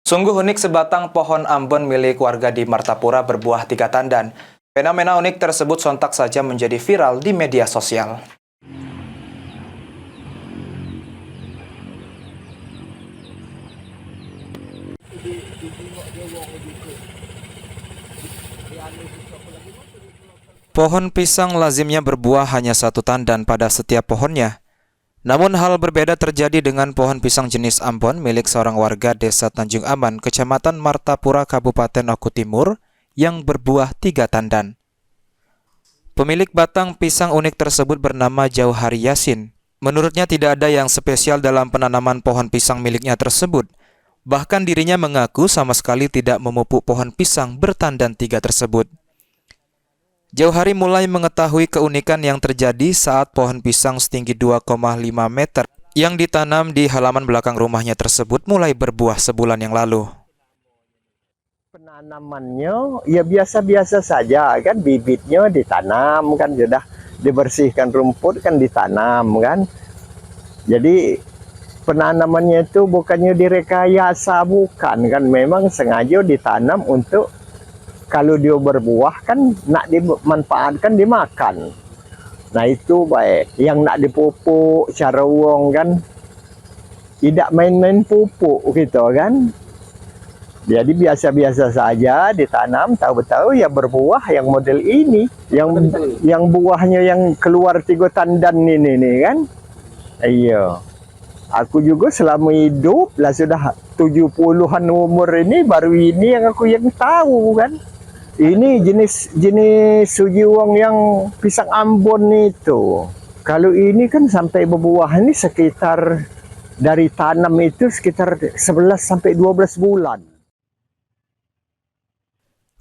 Sungguh unik sebatang pohon ambon milik warga di Martapura berbuah 3 tandan. Fenomena unik tersebut sontak saja menjadi viral di media sosial. Pohon pisang lazimnya berbuah hanya 1 tandan pada setiap pohonnya. Namun hal berbeda terjadi dengan pohon pisang jenis ambon milik seorang warga desa Tanjung Aman, Kecamatan Martapura, Kabupaten Oku Timur, yang berbuah 3 tandan. Pemilik batang pisang unik tersebut bernama Jauhari Yasin. Menurutnya tidak ada yang spesial dalam penanaman pohon pisang miliknya tersebut. Bahkan dirinya mengaku sama sekali tidak memupuk pohon pisang bertandan 3 tersebut. Jauhari mulai mengetahui keunikan yang terjadi saat pohon pisang setinggi 2,5 meter yang ditanam di halaman belakang rumahnya tersebut mulai berbuah sebulan yang lalu. Penanamannya ya biasa-biasa saja kan, bibitnya ditanam kan, sudah dibersihkan rumput kan ditanam kan. Jadi penanamannya itu bukannya direkayasa, bukan kan, memang sengaja ditanam untuk kalau dia berbuah kan nak dimanfaatkan dimakan. Nah itu baik. Yang nak dipupuk cara uang kan tidak main-main pupuk gitu kan. Jadi biasa-biasa saja ditanam, tahu-tahu ya berbuah yang model ini, yang buahnya yang keluar 3 tandan ini nih kan. Iya. Aku juga selama hidup lah sudah 70-an umur ini, baru ini yang aku yang tahu kan. Ini jenis sujiwang yang pisang ambon itu. Kalau ini kan sampai berbuah ini sekitar dari tanam itu sekitar 11 sampai 12 bulan.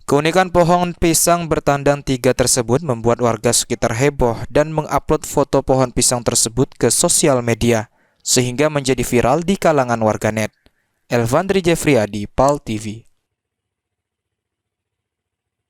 Keunikan pohon pisang bertandang 3 tersebut membuat warga sekitar heboh dan mengupload foto pohon pisang tersebut ke sosial media, sehingga menjadi viral di kalangan warganet. Elvandri Jeffriyadi, PAL TV.